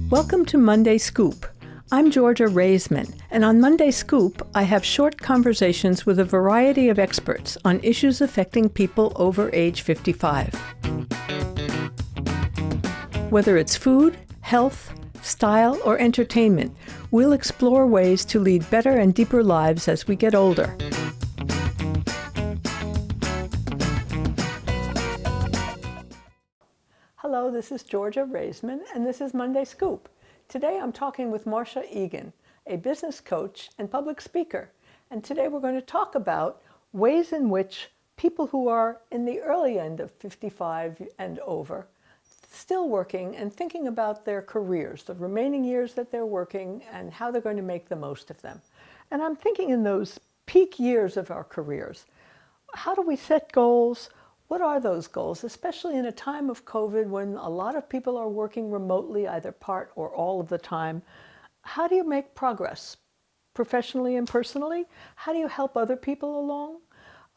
Welcome to Monday Scoop. I'm Georgia Raisman, and on Monday Scoop, I have short conversations with a variety of experts on issues affecting people over age 55. Whether it's food, health, style, or entertainment, we'll explore ways to lead better and deeper lives as we get older. Hello, this is Georgia Raisman, and this is Monday Scoop. Today I'm talking with Marsha Egan, a business coach and public speaker. And today we're going to talk about ways in which people who are in the early end of 55 and over, still working and thinking about their careers, the remaining years that they're working and how they're going to make the most of them. And I'm thinking in those peak years of our careers, how do we set goals? What are those goals, especially in a time of COVID when a lot of people are working remotely, either part or all of the time? How do you make progress professionally and personally? How do you help other people along?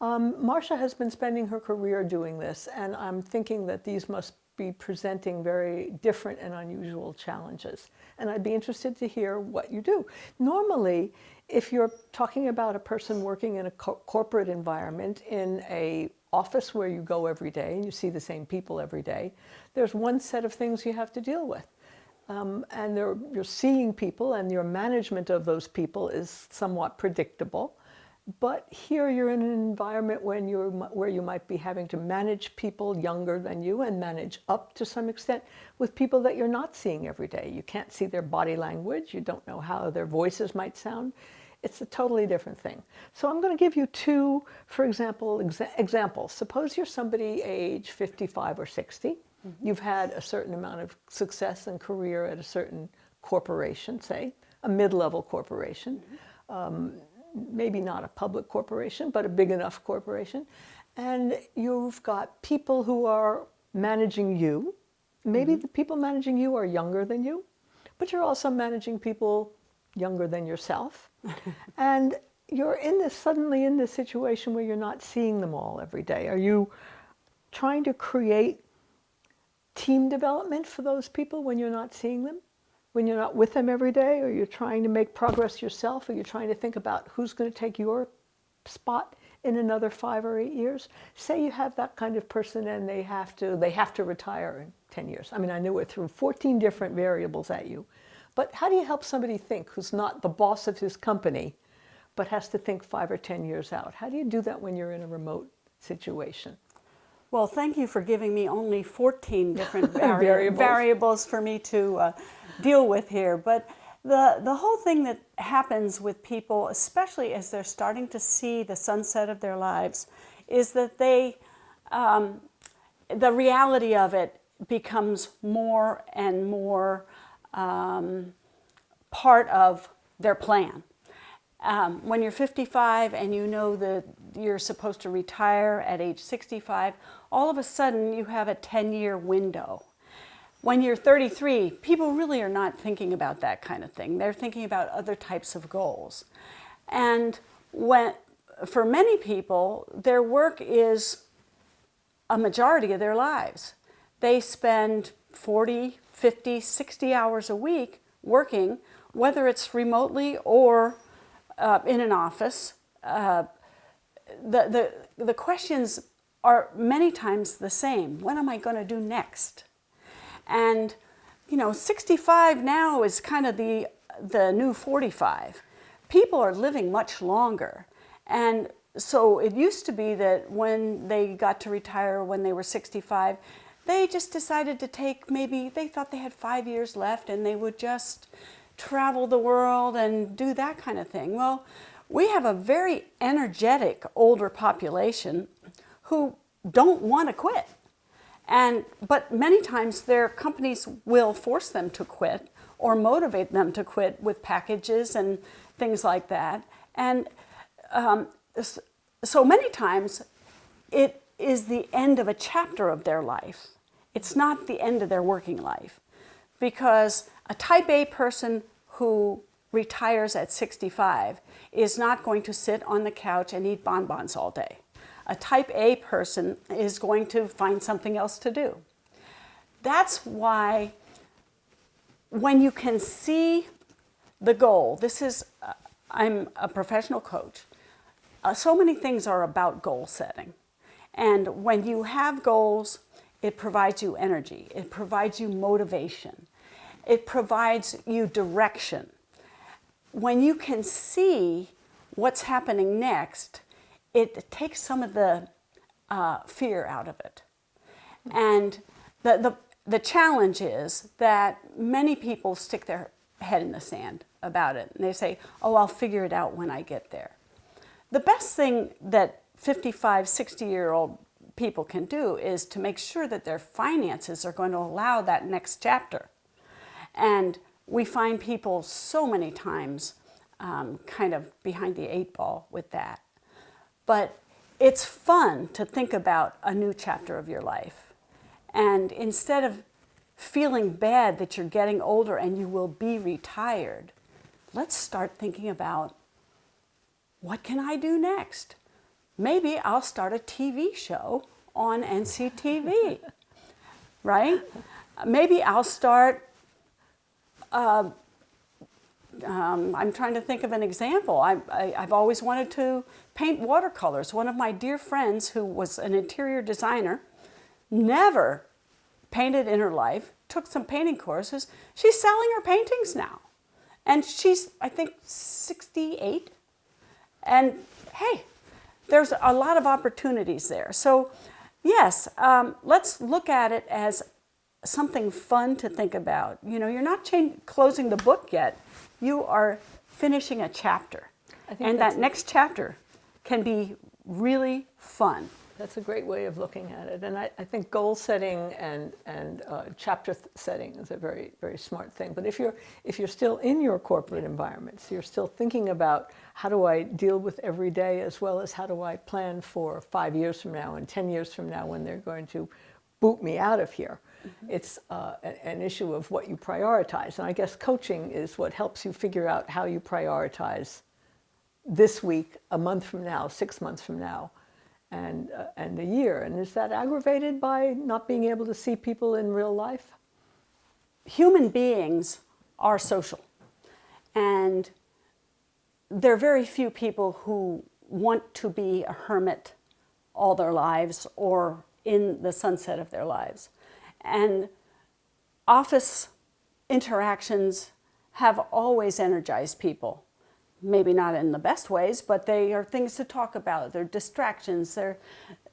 Marsha has been spending her career doing this, and I'm thinking that these must be presenting very different and unusual challenges. And I'd be interested to hear what you do. Normally, if you're talking about a person working in a corporate environment, in a office where you go every day and you see the same people every day, there's one set of things you have to deal with. And you're seeing people, and your management of those people is somewhat predictable. But here you're in an environment where you might be having to manage people younger than you and manage up to some extent with people that you're not seeing every day. You can't see their body language. You don't know how their voices might sound. It's a totally different thing. So I'm going to give you two, for example, examples. Suppose you're somebody age 55 or 60. Mm-hmm. You've had a certain amount of success and career at a certain corporation, say, a mid-level corporation. Mm-hmm. Maybe not a public corporation, but a big enough corporation. And you've got people who are managing you. Maybe the people managing you are younger than you, but you're also managing people younger than yourself. And you're suddenly in this situation where you're not seeing them all every day. Are you trying to create team development for those people when you're not seeing them? When you're not with them every day? Or you're trying to make progress yourself? Or you're trying to think about who's going to take your spot in another 5 or 8 years? Say you have that kind of person and they have to retire in 10 years. I mean, I know we're through 14 different variables at you. But how do you help somebody think who's not the boss of his company, but has to think 5 or 10 years out? How do you do that when you're in a remote situation? Well, thank you for giving me only 14 different variables for me to deal with here. But the whole thing that happens with people, especially as they're starting to see the sunset of their lives, is that the reality of it becomes more and more part of their plan. When you're 55 and you know that you're supposed to retire at age 65, all of a sudden you have a 10-year window. When you're 33, people really are not thinking about that kind of thing. They're thinking about other types of goals. And for many people, their work is a majority of their lives. They spend 40, 50, 60 hours a week working, whether it's remotely or in an office. The questions are many times the same. What am I going to do next? And 65 now is kind of the new 45. People are living much longer. And so it used to be that when they got to retire when they were 65, they just decided to they thought they had 5 years left and they would just travel the world and do that kind of thing. Well, we have a very energetic older population who don't want to quit. But many times their companies will force them to quit or motivate them to quit with packages and things like that. And so many times it is the end of a chapter of their life. It's not the end of their working life, because a type A person who retires at 65 is not going to sit on the couch and eat bonbons all day. A type A person is going to find something else to do. that's why when you can see the goal, I'm a professional coach. So many things are about goal setting. And when you have goals, it provides you energy. It provides you motivation. It provides you direction. When you can see what's happening next, it takes some of the fear out of it. And the challenge is that many people stick their head in the sand about it. And they say, oh, I'll figure it out when I get there. The best thing that 55, 60-year-old people can do is to make sure that their finances are going to allow that next chapter. And we find people so many times kind of behind the 8 ball with that. But it's fun to think about a new chapter of your life. And instead of feeling bad that you're getting older and you will be retired, let's start thinking about, what can I do next? Maybe I'll start a TV show on NCTV, right? Maybe I'll start, I'm trying to think of an example. I've always wanted to paint watercolors. One of my dear friends who was an interior designer, never painted in her life, took some painting courses. She's selling her paintings now. And she's, I think, 68. And hey, there's a lot of opportunities there. So yes, let's look at it as something fun to think about. You know, you're not closing the book yet. You are finishing a chapter. And that next chapter can be really fun. That's a great way of looking at it. And I think goal setting and chapter setting is a very, very smart thing. But if you're still in your corporate environment, so you're still thinking about, how do I deal with every day, as well as how do I plan for 5 years from now and 10 years from now when they're going to boot me out of here. Mm-hmm. It's an issue of what you prioritize. And I guess coaching is what helps you figure out how you prioritize this week, a month from now, 6 months from now, and a year. And is that aggravated by not being able to see people in real life? Human beings are social. And there are very few people who want to be a hermit all their lives or in the sunset of their lives. And office interactions have always energized people. Maybe not in the best ways, but they are things to talk about. They're distractions.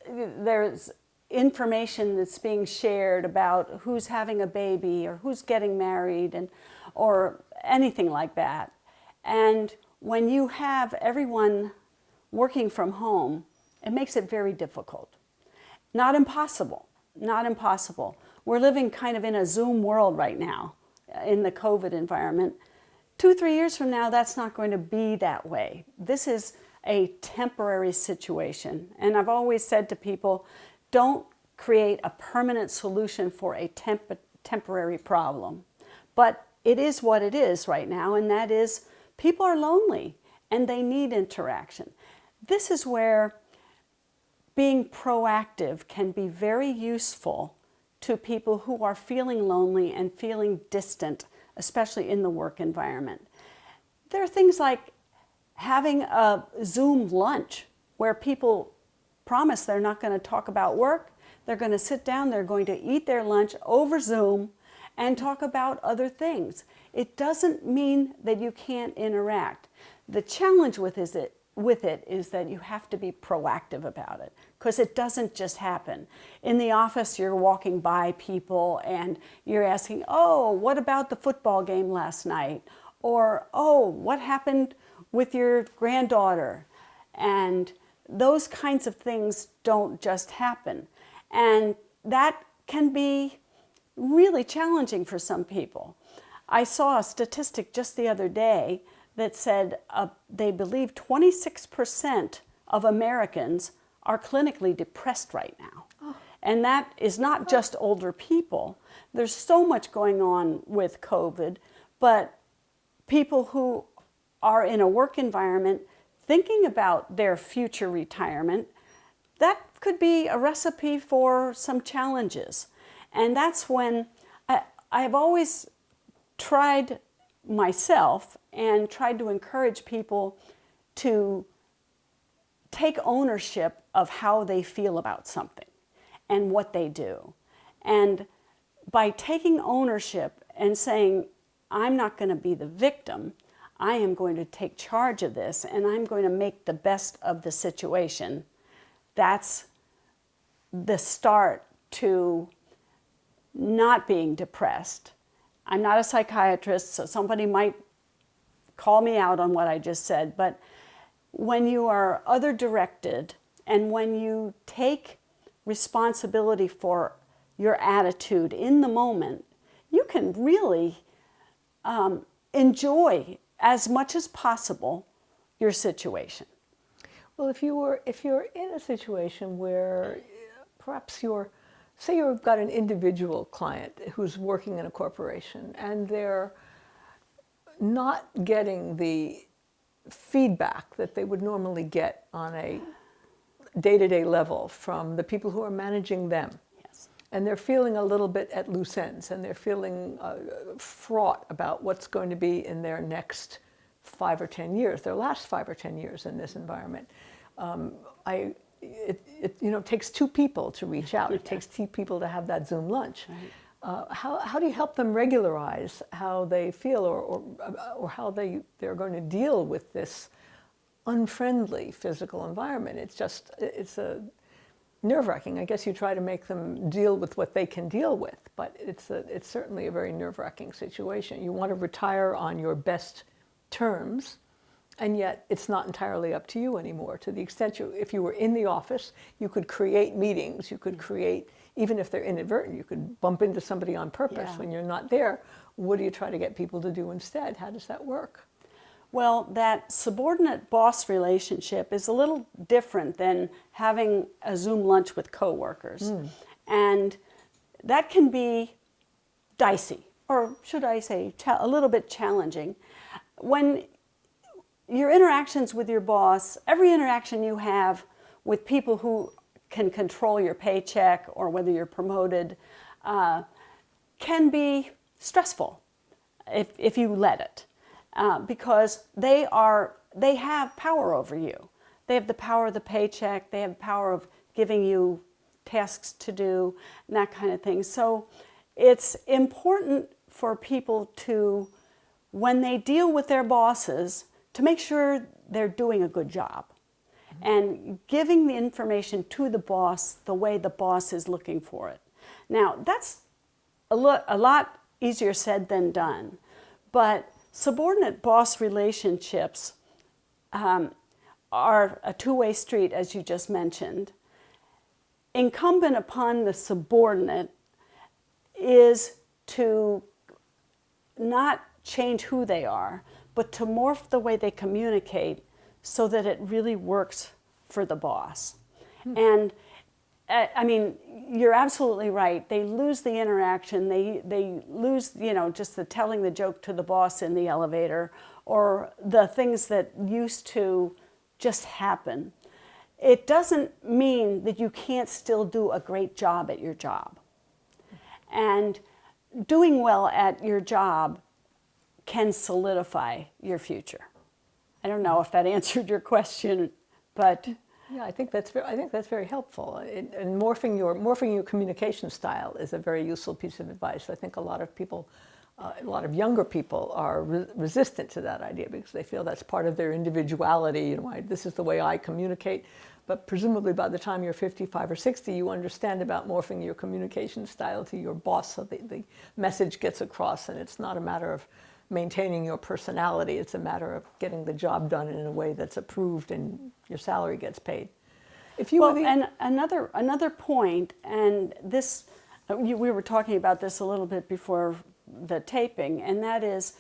There's information that's being shared about who's having a baby or who's getting married or anything like that. And when you have everyone working from home, it makes it very difficult. Not impossible, not impossible. We're living kind of in a Zoom world right now in the COVID environment. 2-3 years from now, that's not going to be that way. This is a temporary situation. And I've always said to people, don't create a permanent solution for a temporary problem. But it is what it is right now, and that is people are lonely and they need interaction. This is where being proactive can be very useful to people who are feeling lonely and feeling distant, especially in the work environment. There are things like having a Zoom lunch where people promise they're not going to talk about work. They're going to sit down, they're going to eat their lunch over Zoom and talk about other things. It doesn't mean that you can't interact. The challenge with it is that you have to be proactive about it, because it doesn't just happen. In the office, you're walking by people and you're asking, oh, what about the football game last night? Or, oh, what happened with your granddaughter? And those kinds of things don't just happen. And that can be really challenging for some people. I saw a statistic just the other day that said they believe 26% of Americans are clinically depressed right now. Oh. And that is not just older people. There's so much going on with COVID, but people who are in a work environment thinking about their future retirement, that could be a recipe for some challenges. And that's when I've always tried myself and tried to encourage people to take ownership of how they feel about something and what they do. And by taking ownership and saying, I'm not going to be the victim, I am going to take charge of this and I'm going to make the best of the situation, that's the start to not being depressed. I'm not a psychiatrist, so somebody might call me out on what I just said, but when you are other-directed and when you take responsibility for your attitude in the moment, you can really enjoy as much as possible your situation. Well, if you're in a situation where perhaps say you've got an individual client who's working in a corporation and they're not getting the feedback that they would normally get on a day-to-day level from the people who are managing them. Yes. And they're feeling a little bit at loose ends, and they're feeling fraught about what's going to be in their next 5 or 10 years, their last 5 or 10 years in this environment. It takes two people to reach out. It takes two people to have that Zoom lunch. Right. How do you help them regularize how they feel or how they're going to deal with this unfriendly physical environment? It's a nerve-wracking. I guess you try to make them deal with what they can deal with, but it's certainly a very nerve-wracking situation. You want to retire on your best terms, and yet it's not entirely up to you anymore. To the extent if you were in the office, you could create meetings, you could create, even if they're inadvertent, you could bump into somebody on purpose. Yeah. When you're not there, what do you try to get people to do instead? How does that work? Well, that subordinate-boss relationship is a little different than having a Zoom lunch with coworkers. And that can be dicey, or should I say a little bit challenging. When your interactions with your boss, every interaction you have with people who can control your paycheck or whether you're promoted, can be stressful if you let it. Because they have power over you. They have the power of the paycheck, they have power of giving you tasks to do, and that kind of thing. So it's important for people to, when they deal with their bosses, to make sure they're doing a good job and giving the information to the boss the way the boss is looking for it. Now, that's a lot easier said than done, but subordinate-boss relationships are a two-way street, as you just mentioned. Incumbent upon the subordinate is to not change who they are, but to morph the way they communicate so that it really works for the boss. And I mean, you're absolutely right. They lose the interaction. They lose, just the telling the joke to the boss in the elevator, or the things that used to just happen. It doesn't mean that you can't still do a great job at your job. And doing well at your job can solidify your future. I don't know if that answered your question, but yeah, I think that's very helpful. And morphing your communication style is a very useful piece of advice. I think a lot of people, a lot of younger people, are resistant to that idea because they feel that's part of their individuality. This is the way I communicate. But presumably, by the time you're 55 or 60, you understand about morphing your communication style to your boss, so the message gets across, and it's not a matter of maintaining your personality. It's a matter of getting the job done in a way that's approved and your salary gets paid. And another point, and this, we were talking about this a little bit before the taping, and that is,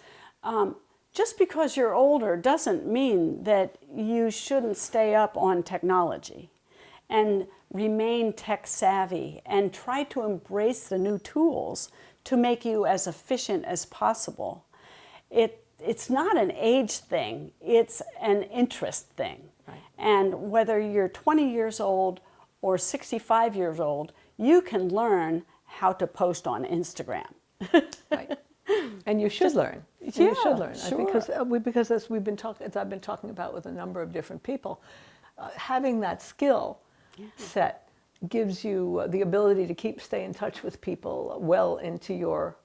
just because you're older doesn't mean that you shouldn't stay up on technology and remain tech savvy and try to embrace the new tools to make you as efficient as possible. It's not an age thing, it's an interest thing. Right. And whether you're 20 years old or 65 years old, you can learn how to post on Instagram. Right. And you should learn. And yeah, you should learn. sure. Because as I've been talking about with a number of different people, having that skill set gives you the ability to stay in touch with people well into your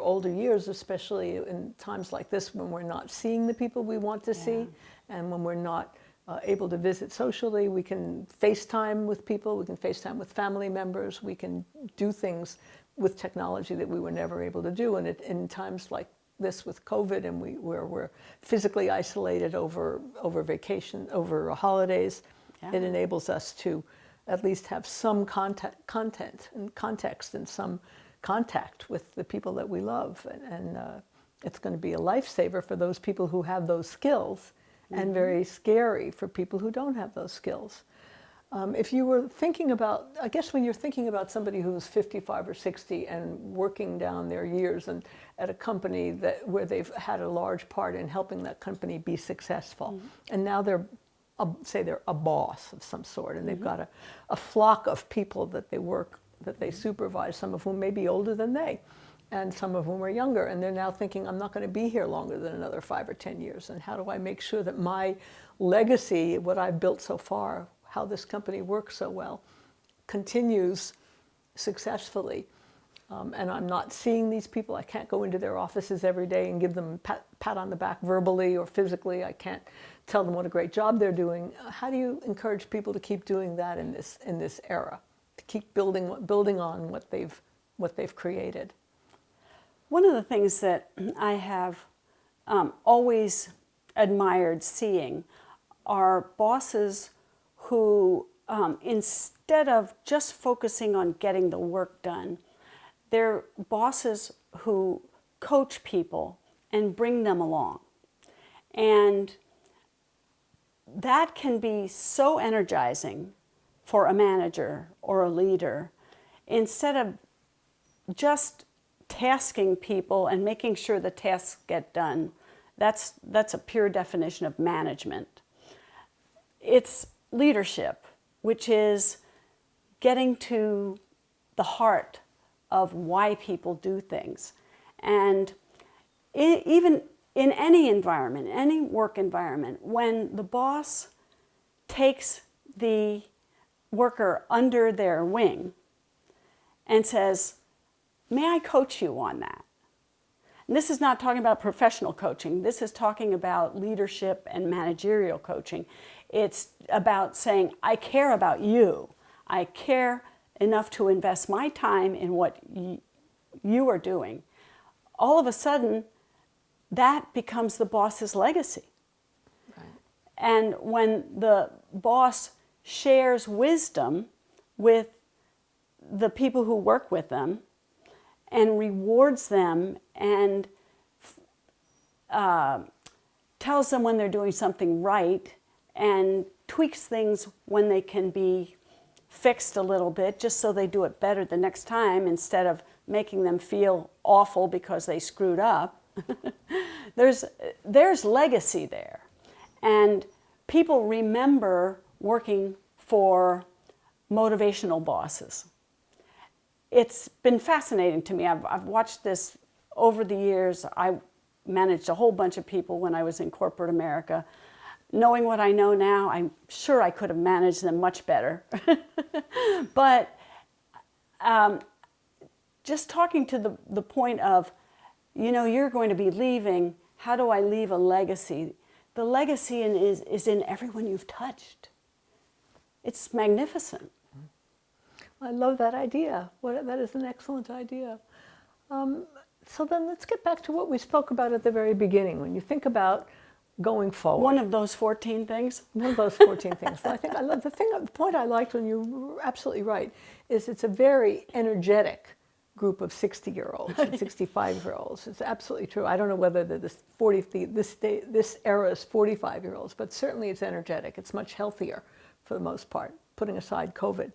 older years, especially in times like this when we're not seeing the people we want to see, and when we're not able to visit socially. We can FaceTime with people, we can FaceTime with family members, we can do things with technology that we were never able to do. And in times like this with COVID, and where we're physically isolated over vacation, over holidays, it enables us to at least have some content and context and some contact with the people that we love. And it's going to be a lifesaver for those people who have those skills, and very scary for people who don't have those skills. If you were thinking about, I guess when you're thinking about somebody who's 55 or 60 and working down their years and at a company where they've had a large part in helping that company be successful, and now they're a boss of some sort, and they've got a flock of people that they supervise, some of whom may be older than they, and some of whom are younger, and they're now thinking, I'm not going to be here longer than another 5 or 10 years, and how do I make sure that my legacy, what I've built so far, how this company works so well, continues successfully. And I'm not seeing these people. I can't go into their offices every day and give them a pat on the back verbally or physically. I can't tell them what a great job they're doing. How do you encourage people to keep doing that in this era, to keep building on what they've created? One of the things that I have always admired seeing are bosses who, instead of just focusing on getting the work done, they're bosses who coach people and bring them along. And that can be so energizing for a manager or a leader, instead of just tasking people and making sure the tasks get done. That's a pure definition of management. It's leadership, which is getting to the heart of why people do things. And even in any environment, any work environment, when the boss takes the worker under their wing and says, may I coach you on that? And this is not talking about professional coaching. This is talking about leadership and managerial coaching. It's about saying, I care about you. I care enough to invest my time in what you are doing. All of a sudden, that becomes the boss's legacy. Right. And when the boss shares wisdom with the people who work with them and rewards them and tells them when they're doing something right and tweaks things when they can be fixed a little bit just so they do it better the next time, instead of making them feel awful because they screwed up. There's legacy there. And people remember working for motivational bosses. It's been fascinating to me. I've watched this over the years. I managed a whole bunch of people when I was in corporate America. Knowing what I know now, I'm sure I could have managed them much better. But just talking to the point of, you're going to be leaving, how do I leave a legacy? The legacy is in everyone you've touched. It's magnificent. I love that idea. That is an excellent idea. So then let's get back to what we spoke about at the very beginning. When you think about going forward. One of those 14 things? One of those 14 things. I think the point I liked, when you're absolutely right, is it's a very energetic group of 60-year-olds and 65-year-olds. It's absolutely true. I don't know whether this era is 45-year-olds, but certainly it's energetic. It's much healthier for the most part, putting aside COVID.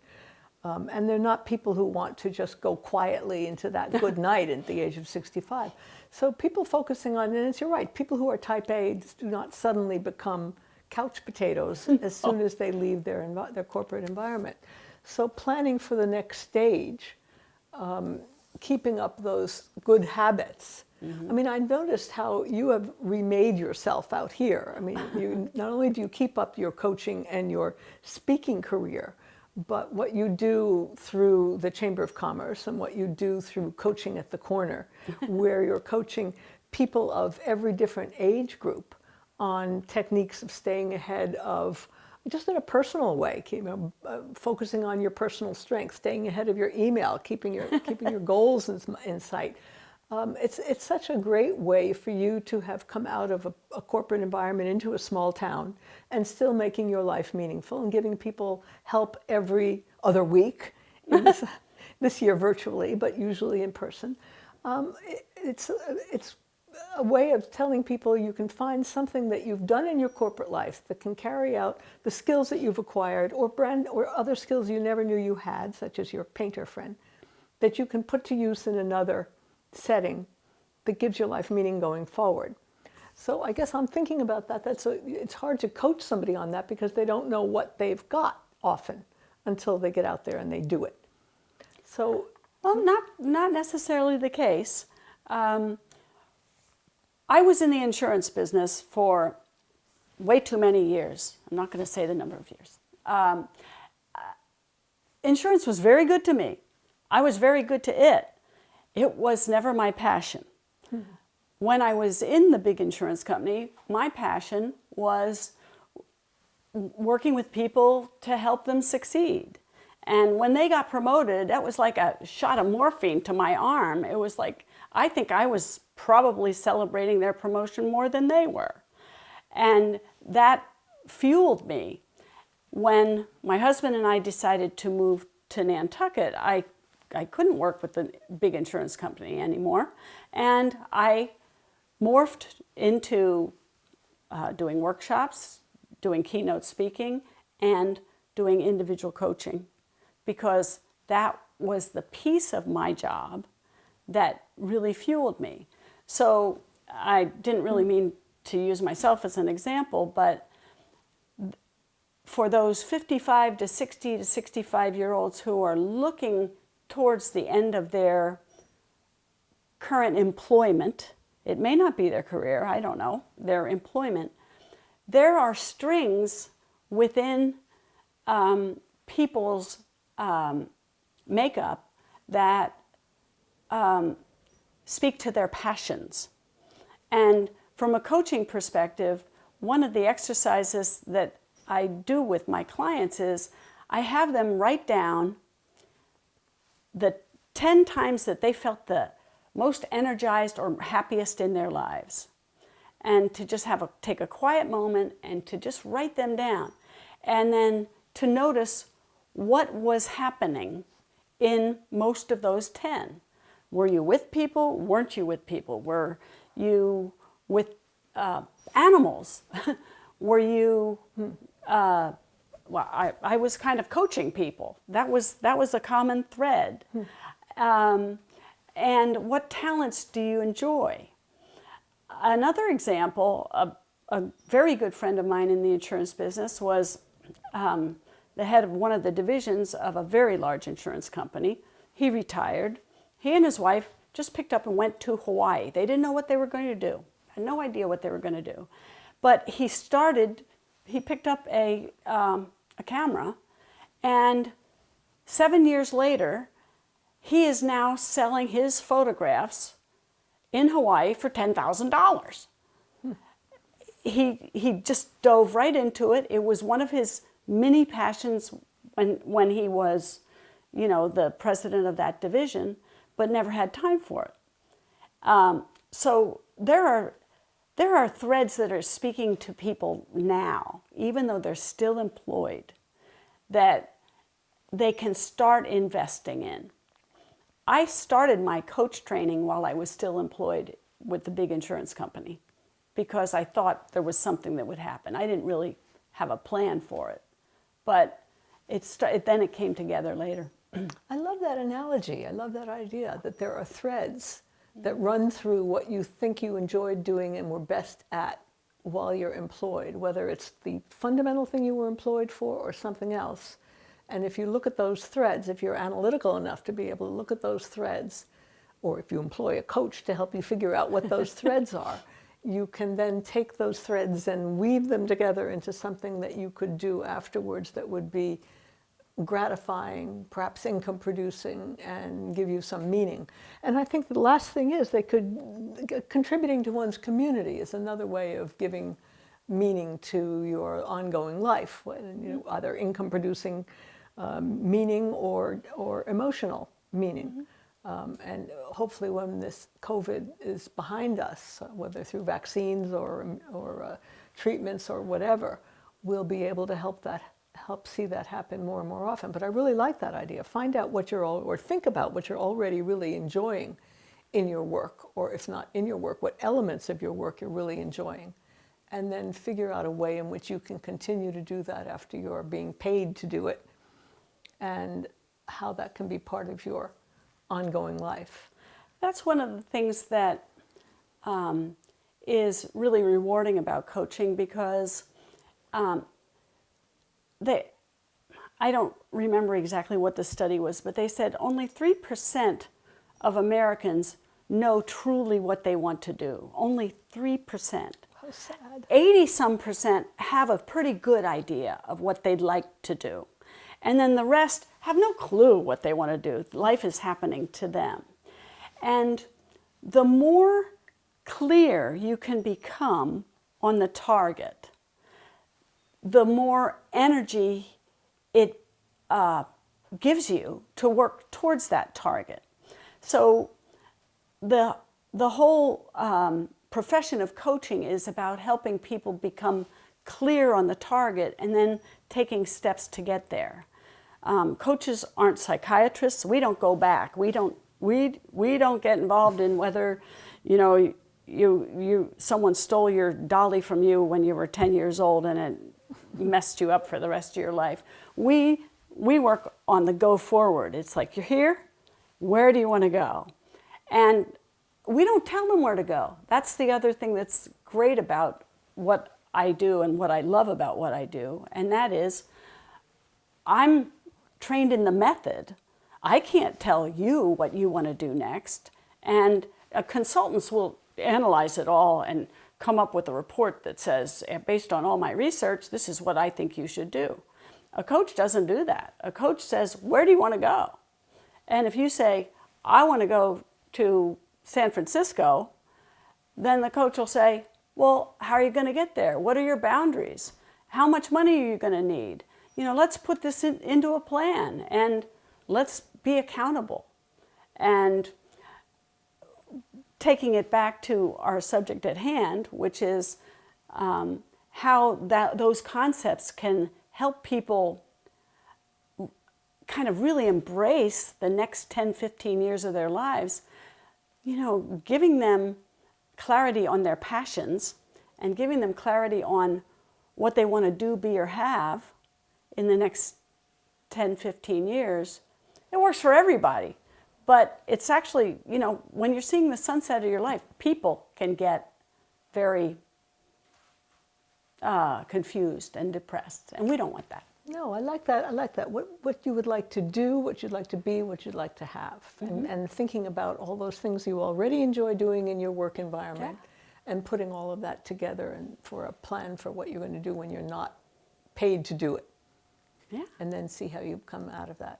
And they're not people who want to just go quietly into that good night at the age of 65. So people focusing on, and you're right, people who are type A do not suddenly become couch potatoes as soon as they leave their corporate environment. So planning for the next stage keeping up those good habits. I mean, I noticed how you have remade yourself out here. I mean, you not only do you keep up your coaching and your speaking career, but what you do through the Chamber of Commerce and what you do through Coaching at the Corner, where you're coaching people of every different age group on techniques of staying ahead of, just in a personal way, focusing on your personal strength, staying ahead of your email, keeping your goals in sight. It's such a great way for you to have come out of a corporate environment into a small town and still making your life meaningful and giving people help every other week, in this year virtually, but usually in person. It's a way of telling people you can find something that you've done in your corporate life that can carry out the skills that you've acquired, or other skills you never knew you had, such as your painter friend, that you can put to use in another setting that gives your life meaning going forward. So I guess I'm thinking about that. It's hard to coach somebody on that because they don't know what they've got often until they get out there and they do it. So, well, not necessarily the case. I was in the insurance business for way too many years. I'm not going to say the number of years. Insurance was very good to me. I was very good to it. It was never my passion. When I was in the big insurance company, my passion was working with people to help them succeed. And when they got promoted, that was like a shot of morphine to my arm. It was like, I think I was probably celebrating their promotion more than they were. And that fueled me. When my husband and I decided to move to Nantucket, I couldn't work with the big insurance company anymore. And I morphed into doing workshops, doing keynote speaking, and doing individual coaching, because that was the piece of my job that really fueled me. So I didn't really mean to use myself as an example, but for those 55 to 60 to 65-year-olds who are looking towards the end of their current employment, it may not be their career, I don't know, their employment, there are strings within people's makeup that speak to their passions. And from a coaching perspective, one of the exercises that I do with my clients is I have them write down the 10 times that they felt the most energized or happiest in their lives. And to just take a quiet moment and to just write them down. And then to notice what was happening in most of those 10. Were you with people? Weren't you with people? Were you with animals? Were you, well, I was kind of coaching people. That was a common thread. And what talents do you enjoy? Another example, a very good friend of mine in the insurance business was the head of one of the divisions of a very large insurance company. He retired. He and his wife just picked up and went to Hawaii. They didn't know what they were going to do. Had no idea what they were going to do. But he picked up a camera, and 7 years later, he is now selling his photographs in Hawaii for $10,000. He just dove right into it. It was one of his many passions when he was, the president of that division, but never had time for it. So there are threads that are speaking to people now, even though they're still employed, that they can start investing in. I started my coach training while I was still employed with the big insurance company because I thought there was something that would happen. I didn't really have a plan for it, but then it came together later. I love that analogy. I love that idea that there are threads that run through what you think you enjoyed doing and were best at while you're employed, whether it's the fundamental thing you were employed for or something else. And if you look at those threads, if you're analytical enough to be able to look at those threads, or if you employ a coach to help you figure out what those threads are, you can then take those threads and weave them together into something that you could do afterwards that would be gratifying, perhaps income producing, and give you some meaning. And I think the last thing is contributing to one's community is another way of giving meaning to your ongoing life, either income producing meaning or emotional meaning. And hopefully when this COVID is behind us, whether through vaccines or treatments or whatever, we'll be able to help see that happen more and more often. But I really like that idea. Find out or think about what you're already really enjoying in your work, or if not in your work, what elements of your work you're really enjoying. And then figure out a way in which you can continue to do that after you're being paid to do it, and how that can be part of your ongoing life. That's one of the things that is really rewarding about coaching, because I don't remember exactly what the study was, but they said only 3% of Americans know truly what they want to do. Only 3%. How sad. 80-some% have a pretty good idea of what they'd like to do. And then the rest have no clue what they want to do. Life is happening to them. And the more clear you can become on the target, the more energy it gives you to work towards that target. So the whole profession of coaching is about helping people become clear on the target and then taking steps to get there. Coaches aren't psychiatrists. We don't go back. We don't get involved in whether, someone stole your dolly from you when you were 10 years old and it messed you up for the rest of your life. We work on the go forward. It's like, you're here, where do you want to go? And we don't tell them where to go. That's the other thing that's great about what I do and what I love about what I do. And that is, I'm trained in the method. I can't tell you what you want to do next. And consultants will analyze it all and come up with a report that says, based on all my research, this is what I think you should do. A coach doesn't do that. A coach says, where do you want to go? And if you say, I want to go to San Francisco, then the coach will say, well, how are you going to get there? What are your boundaries? How much money are you going to need? Let's put this into a plan, and let's be accountable. And taking it back to our subject at hand, which is how those concepts can help people kind of really embrace the next 10, 15 years of their lives, giving them clarity on their passions and giving them clarity on what they want to do, be, or have in the next 10, 15 years. It works for everybody. But it's actually, when you're seeing the sunset of your life, people can get very confused and depressed. And we don't want that. No, I like that. I like that. What you would like to do, what you'd like to be, what you'd like to have. Mm-hmm. And thinking about all those things you already enjoy doing in your work environment, and putting all of that together and for a plan for what you're going to do when you're not paid to do it. Yeah. And then see how you come out of that.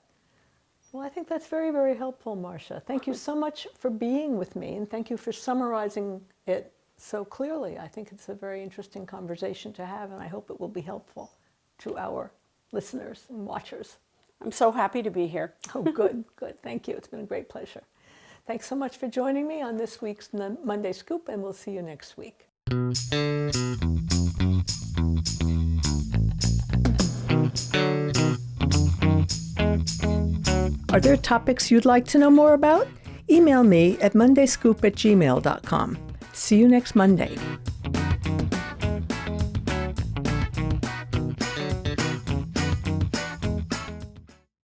Well, I think that's very, very helpful, Marsha. Thank you so much for being with me, and thank you for summarizing it so clearly. I think it's a very interesting conversation to have, and I hope it will be helpful to our listeners and watchers. I'm so happy to be here. Oh, good, good. Thank you. It's been a great pleasure. Thanks so much for joining me on this week's Monday Scoop, and we'll see you next week. Are there topics you'd like to know more about? Email me at mondayscoop@gmail.com. See you next Monday.